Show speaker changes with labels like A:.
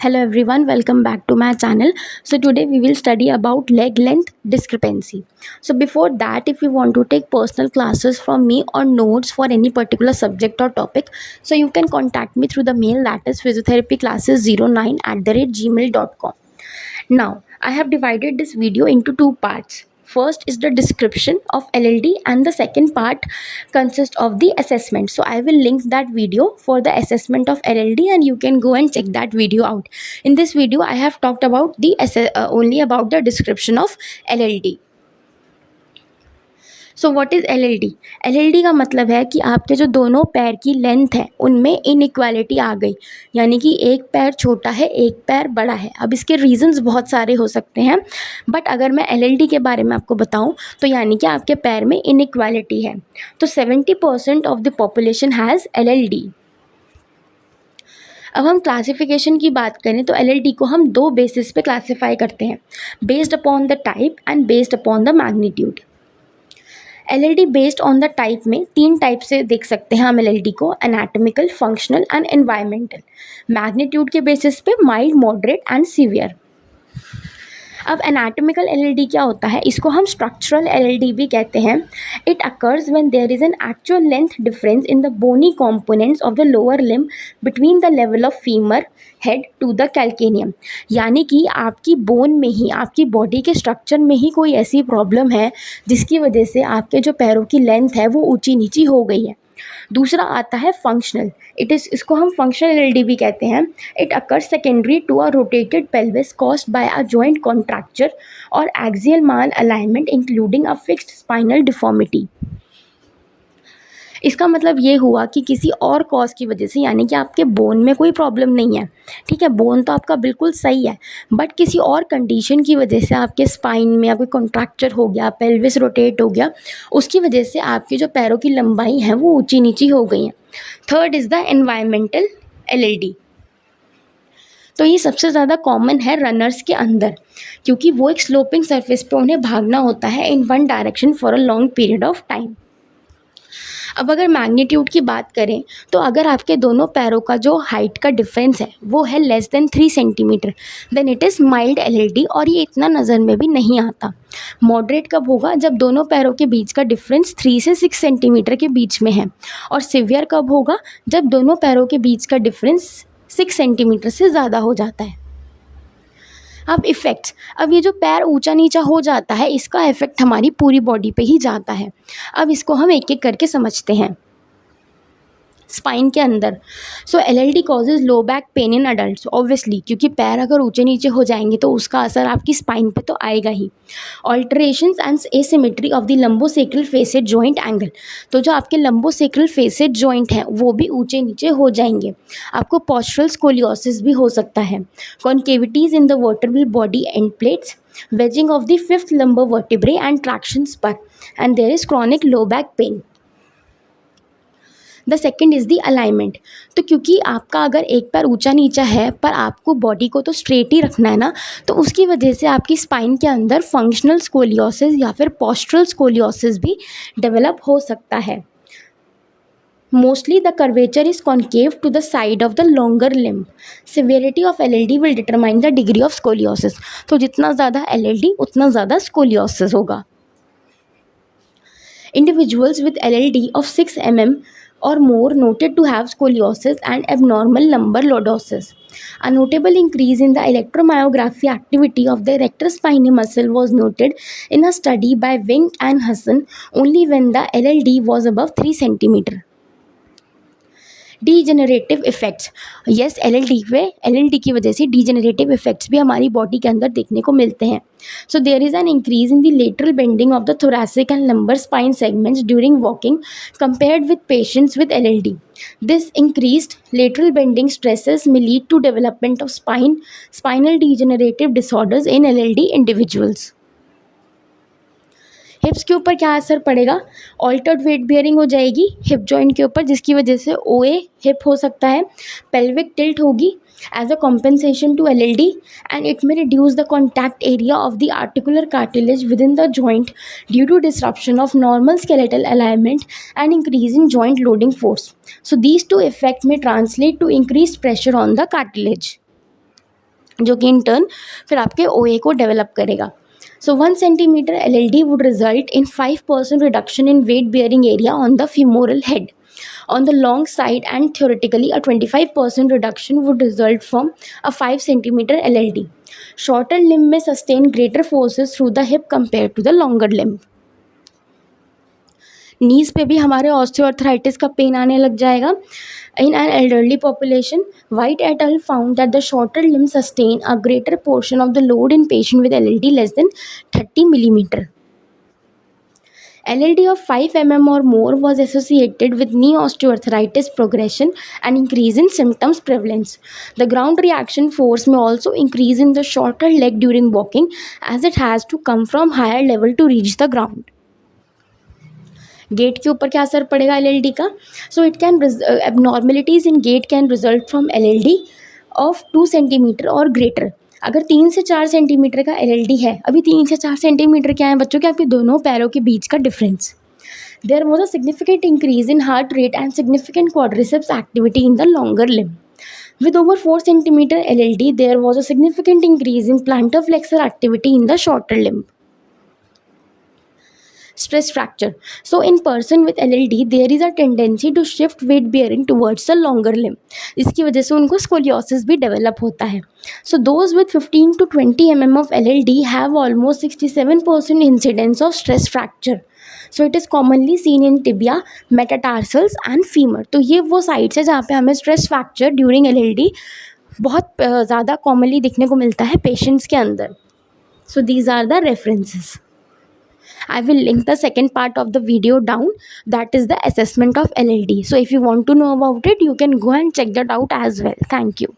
A: Hello everyone, welcome back to my channel. So today we will study about leg length discrepancy. So before that, if you want to take personal classes from me or notes for any particular subject or topic, so you can contact me through the mail, that is physiotherapyclasses09@gmail.com. Now, I have divided this video into two parts. First is the description of LLD and the second part consists of the assessment. So I will link that video for the assessment of LLD and you can go and check that video out. In this video I have talked about the only about the description of LLD. So what is LLD? LLD का मतलब है कि आपके जो दोनों पैर की length है उनमें इनइक्वालिटी आ गई, यानी कि एक पैर छोटा है एक पैर बड़ा है. अब इसके रीजंस बहुत सारे हो सकते हैं, बट अगर मैं एलएलडी के बारे में आपको बताऊं तो यानी कि आपके पैर में इनइक्वालिटी है. तो 70% of the population has LLD. अब हम क्लासिफिकेशन की बात करें तो एलएलडी को हम दो बेसिस पे क्लासीफाई करते हैं, based upon the type and based upon the magnitude. LLD based on the type में तीन टाइप से देख सकते हैं हम एलएलडी को: anatomical, functional and environmental. Magnitude के बेसिस पे माइल्ड, मॉडरेट एंड सीवियर. अब एनाटॉमिकल एलएलडी क्या होता है? इसको हम स्ट्रक्चरल एलएलडी भी कहते हैं. It occurs when there is an actual length difference in the bony components of the lower limb between the level of femur head to the calcaneum. यानी कि आपकी बोन में ही, आपकी बॉडी के स्ट्रक्चर में ही कोई ऐसी प्रॉब्लम है जिसकी वजह से आपके जो पैरों की लेंथ है वो ऊंची नीची हो गई है. दूसरा आता है फंक्शनल. इसको हम फंक्शनल एलएलडी भी कहते हैं. It occurs secondary to a rotated pelvis caused by a joint contracture or axial malalignment including a fixed spinal deformity. इसका मतलब ये हुआ कि किसी और कॉज की वजह से, यानी कि आपके बोन में कोई प्रॉब्लम नहीं है, ठीक है, बोन तो आपका बिल्कुल सही है, बट किसी और कंडीशन की वजह से आपके स्पाइन में या कोई कॉन्ट्रैक्चर हो गया, पेल्विस रोटेट हो गया, उसकी वजह से आपकी जो पैरों की लंबाई है वो ऊंची नीची हो गई है. Third is the environmental LLD. तो ये सबसे ज़्यादा कॉमन है रनर्स के अंदर, क्योंकि वो एक स्लोपिंग सरफेस पे उन्हें भागना होता है in one direction for a long period of time. अब अगर मैग्नीट्यूड की बात करें तो अगर आपके दोनों पैरों का जो हाइट का डिफरेंस है वो है less than 3 centimetre, then it is mild LLD, और ये इतना नज़र में भी नहीं आता. मॉडरेट कब होगा? जब दोनों पैरों के बीच का डिफरेंस 3 से 6 सेंटीमीटर के बीच में है. और सिवियर कब होगा? जब दोनों पैरों के बीच का डिफरेंस 6 सेंटीमीटर से ज़्यादा हो जाता है. अब इफ़ेक्ट्स. अब ये जो पैर ऊंचा नीचा हो जाता है इसका इफ़ेक्ट हमारी पूरी बॉडी पे ही जाता है. अब इसको हम एक एक करके समझते हैं. स्पाइन के अंदर, so LLD causes low back pain in adults, obviously, क्योंकि पैर अगर ऊंचे नीचे हो जाएंगे तो उसका असर आपकी स्पाइन पे तो आएगा ही. Alterations and asymmetry of the lumbosacral facet joint angle, तो जो आपके लंबोसेक्रल फेसेड जॉइंट हैं वो भी ऊंचे नीचे हो जाएंगे. आपको पोस्चरल स्कोलियोसिस भी हो सकता है. Concavities in the vertebral body end plates, wedging of the fifth lumbar vertebrae and traction spur, and there is chronic low back pain. The second is the alignment. तो क्योंकि आपका अगर एक पैर ऊंचा नीचा है पर आपको बॉडी को तो स्ट्रेट ही रखना है ना, तो उसकी वजह से आपकी स्पाइन के अंदर फंक्शनल स्कोलियोसिस या फिर पोस्चरल स्कोलियोसिस भी डेवलप हो सकता है. Mostly the curvature is concave to the side of the longer limb. Severity of LLD will determine the degree of scoliosis. तो जितना ज़्यादा एलएलडी उतना ज़्यादा स्कोलियोसिस होगा. Individuals with LLD of 6 mm or more noted to have scoliosis and abnormal lumbar lordosis. A notable increase in the electromyography activity of the erector spinae muscle was noted in a study by Wing and Hassan only when the LLD was above 3 centimeter. Degenerative effects. Yes, LLD की वजह से degenerative effects भी हमारी body के अंदर देखने को मिलते हैं. So there is an increase in the lateral bending of the thoracic and lumbar spine segments during walking compared with patients with LLD. This increased lateral bending stresses may lead to development of spinal degenerative disorders in LLD individuals. हिप्स के ऊपर क्या असर पड़ेगा? Altered wait bearing हो जाएगी hip joint के ऊपर, जिसकी वजह से ओए हिप हो सकता है. पेल्विक टिल्ट होगी as a compensation to LLD, and it may reduce the contact area of the articular cartilage within the joint due to disruption of normal skeletal alignment and increase in joint loading force. So these two effect may translate to increase pressure on the cartilage. जो कि in turn फिर आपके OA को develop करेगा. So 1 centimeter LLD would result in 5% reduction in weight bearing area on the femoral head on the long side, and theoretically a 25% reduction would result from a 5 centimeter LLD. Shorter limb may sustain greater forces through the hip compared to the longer limb. नीज पे भी हमारे osteoarthritis का pen आने लग जाएगा. In an elderly population, White et al. Found that the shorter limbs sustain a greater portion of the load in patient with LLD less than 30 millimeter. LLD of 5 mm or more was associated with knee osteoarthritis progression and increase in symptoms prevalence. The ground reaction force may also increase in the shorter leg during walking, as it has to come from higher level to reach the ground. Gait के ऊपर क्या असर पड़ेगा LLD का? So it can abnormalities in gait can result from LLD of 2 centimetre और greater. अगर 3 से 4 centimetre का LLD है, अभी 3 से 4 सेंटीमीटर क्या है बच्चों के, आपके दोनों पैरों के बीच का difference. There was a significant increase in heart rate and significant quadriceps activity in the longer limb. With over 4 centimeter LLD, there was a significant increase in plantar flexor activity in the shorter limb. Stress fracture. So in person with LLD, there is a tendency to shift weight bearing towards the longer limb. इसकी वजह से उनको scoliosis भी develop होता है. So those with 15 to 20 mm of LLD have almost 67% incidence of stress fracture. So it is commonly seen in tibia, metatarsals and femur. तो ये वो साइड्स है जहाँ पे हमें stress fracture during LLD बहुत ज़्यादा commonly दिखने को मिलता है patients के अंदर. So these are the references. I will link the second part of the video down, that is the assessment of LLD. So if you want to know about it, you can go and check that out as well. Thank you.